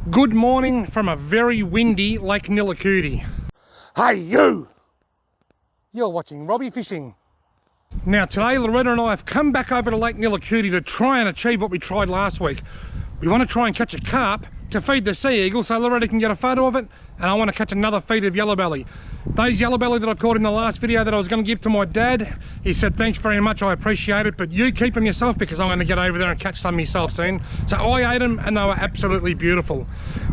Good morning from a very windy Lake Nillahcootie. Hey you! You're watching Robbie Fishing. Now today Loretta and I have come back over to Lake Nillahcootie to try and achieve what we tried last week. We want to try and catch a carp to feed the sea eagle so Loretta can get a photo of it, and I want to catch another feed of yellowbelly. Those yellowbelly that I caught in the last video that I was going to give to my dad, he said thanks very much, I appreciate it, but you keep them yourself because I'm going to get over there and catch some myself soon. So I ate them and they were absolutely beautiful.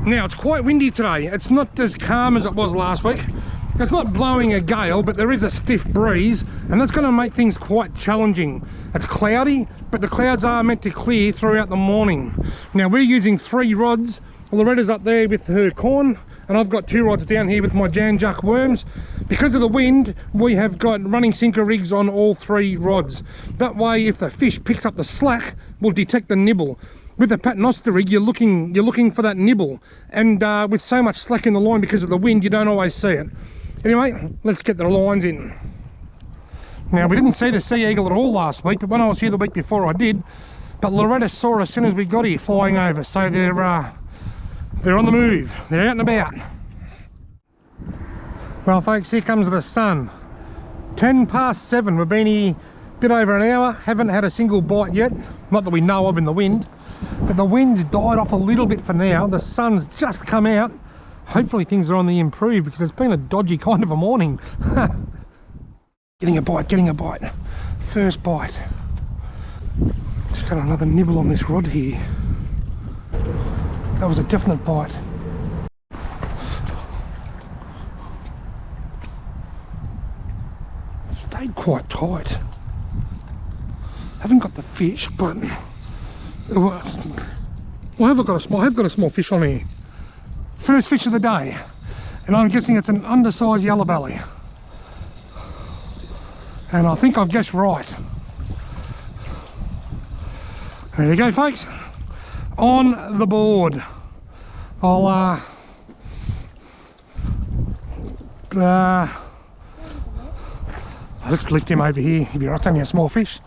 Now it's quite windy today. It's not as calm as it was last week. It's not blowing a gale, but there is a stiff breeze, and that's going to make things quite challenging. It's cloudy, but the clouds are meant to clear throughout the morning. Now we're using 3 rods. Loretta's up there with her corn, and I've got 2 rods down here with my Jan Juck worms. Because of the wind, we have got running sinker rigs on all 3 rods. That way, if the fish picks up the slack, we'll detect the nibble. With a paternoster rig, you're looking for that nibble, and with so much slack in the line because of the wind, you don't always see it. Anyway, let's get the lines in. Now, we didn't see the sea eagle at all last week, but when I was here the week before I did. But Loretta saw as soon as we got here flying over, so they're on the move. They're out and about. Well folks, here comes the sun. 10 past 7, we've been here a bit over an hour, haven't had a single bite yet, not that we know of in the wind, but the wind's died off a little bit for now. The sun's just come out. Hopefully things are on the improve because it's been a dodgy kind of a morning. Getting a bite. First bite. Just had another nibble on this rod here. That was a definite bite. Stayed quite tight. Haven't got the fish, but I have got a small fish on here. First fish of the day, and I'm guessing it's an undersized yellowbelly. And I think I've guessed right. There you go, folks. On the board. I'll let's lift him over here. He'll be right, only a small fish.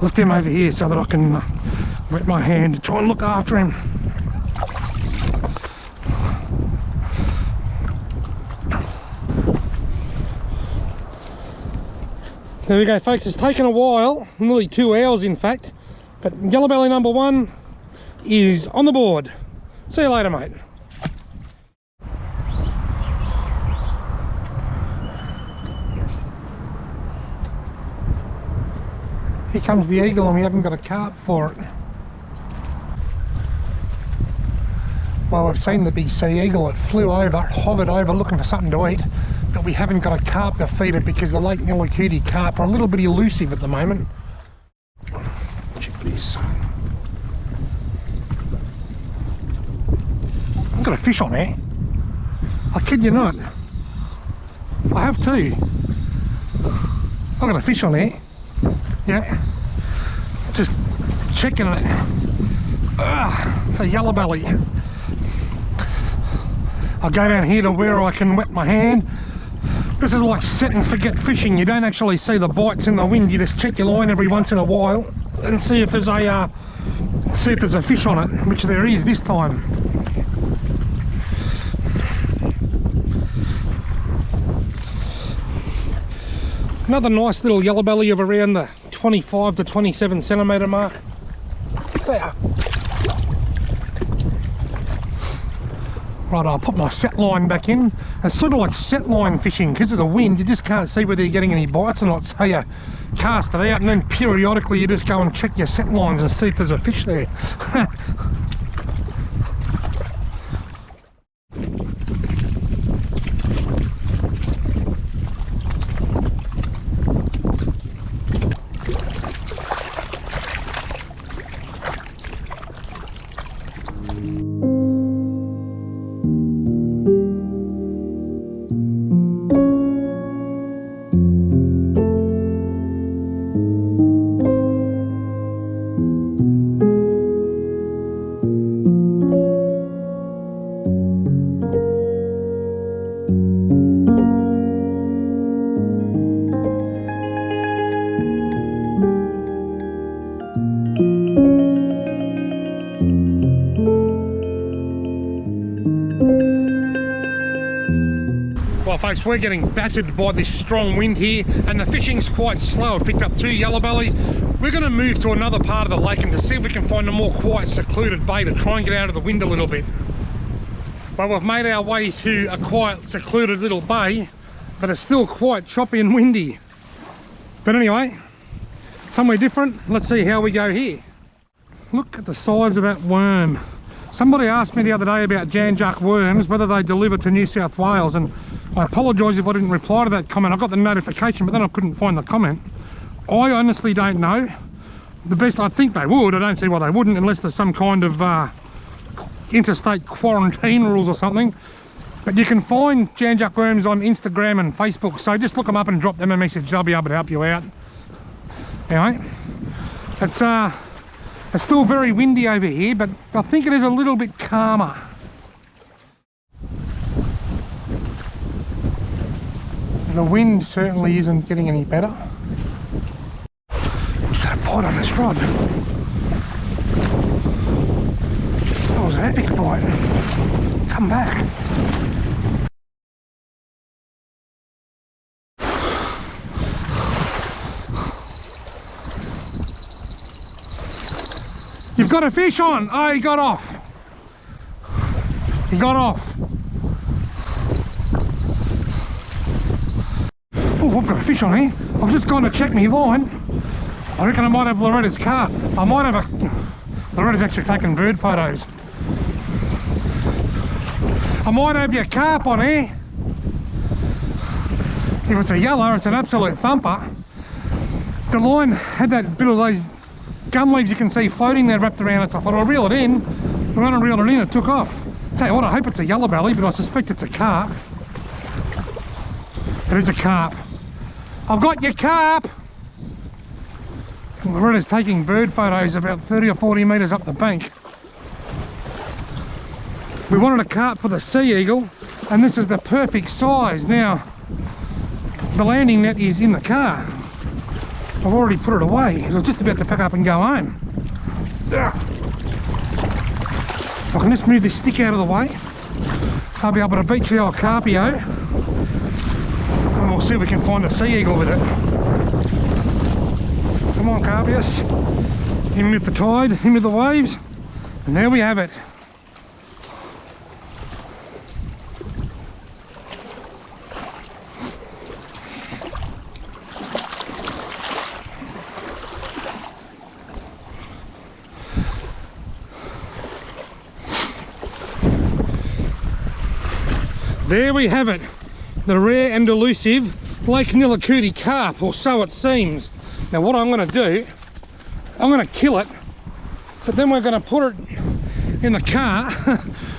Lift him over here so that I can wet my hand and try and look after him. There we go, folks. It's taken a while, nearly 2 hours in fact, but yellowbelly number 1 is on the board. See you later, mate. Here comes the eagle, and we haven't got a carp for it. Well, we've seen the big sea eagle. It flew over, hovered over looking for something to eat, but we haven't got a carp to feed it because the Lake Nillahcootie carp are a little bit elusive at the moment. Check this. I've got a fish on there. I kid you not. I have too. I've got a fish on there. Yeah. Just checking it. It's a yellowbelly. I'll go down here to where I can wet my hand. This is like set and forget fishing. You don't actually see the bites in the wind. You just check your line every once in a while and see if there's a fish on it, which there is this time. Another nice little yellowbelly of around the 25 to 27 centimetre mark. See ya. Right, I'll put my set line back in. It's sort of like set line fishing. Because of the wind, you just can't see whether you're getting any bites or not. So you cast it out, and then periodically you just go and check your set lines and see if there's a fish there. Well folks, we're getting battered by this strong wind here and the fishing's quite slow. I've picked up 2 yellowbelly. We're going to move to another part of the lake and to see if we can find a more quiet, secluded bay to try and get out of the wind a little bit. Well, we've made our way to a quiet, secluded little bay, but it's still quite choppy and windy. But anyway, somewhere different. Let's see how we go here. Look at the size of that worm. Somebody asked me the other day about Janjuk worms, whether they deliver to New South Wales, and I apologise if I didn't reply to that comment. I got the notification, but then I couldn't find the comment. I honestly don't know. The best, I think they would. I don't see why they wouldn't, unless there's some kind of interstate quarantine rules or something. But you can find Janjuk worms on Instagram and Facebook, so just look them up and drop them a message. They'll be able to help you out. Anyway, it's still very windy over here, but I think it is a little bit calmer. The wind certainly isn't getting any better. What's that bite on this rod? That was an epic bite. Come back. You've got a fish on! Oh, he got off. He got off. Oh, I've got a fish on here. I've just gone to check my line. I reckon I might have Loretta's carp. I might have Loretta's actually taking bird photos. I might have your carp on here. If it's a yellow, it's an absolute thumper. The line had that bit of those gum leaves you can see floating there wrapped around it. So I thought I'll reel it in. When I reeled it in, it took off. Tell you what, I hope it's a yellowbelly, but I suspect it's a carp. It is a carp. I've got your carp! Loretta's taking bird photos about 30 or 40 metres up the bank. We wanted a carp for the sea eagle, and this is the perfect size. Now, the landing net is in the car. I've already put it away. I was just about to pack up and go home. If I can just move this stick out of the way, I'll be able to beach the old carpio, and we'll see if we can find a sea eagle with it. Come on, carpius. In with the tide, in with the waves, and there we have it. There we have it, the rare and elusive Lake Nillahcootie carp, or so it seems. Now what I'm going to do, I'm going to kill it, but then we're going to put it in the car,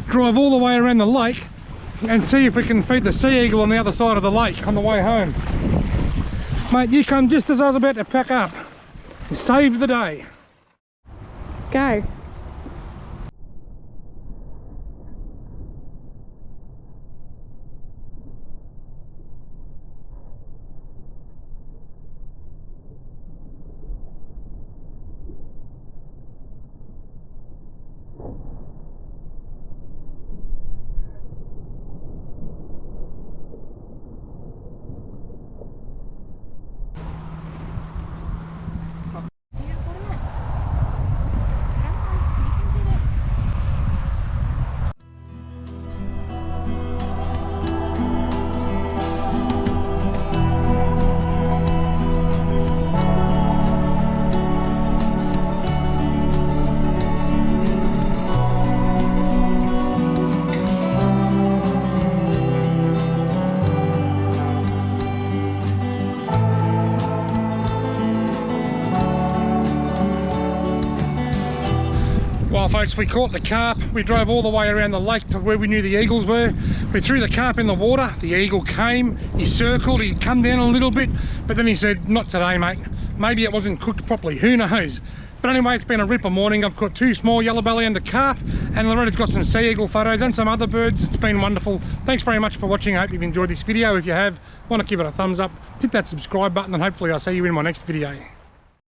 drive all the way around the lake, and see if we can feed the sea eagle on the other side of the lake on the way home. Mate, you come just as I was about to pack up. You saved the day. Go. Well folks, we caught the carp, we drove all the way around the lake to where we knew the eagles were. We threw the carp in the water, the eagle came, he circled, he'd come down a little bit, but then he said, not today mate, maybe it wasn't cooked properly, who knows. But anyway, it's been a ripper morning. I've caught 2 small yellowbelly and a carp, and Loretta's got some sea eagle photos and some other birds. It's been wonderful. Thanks very much for watching. I hope you've enjoyed this video. If you have, why not give it a thumbs up, hit that subscribe button, and hopefully I'll see you in my next video.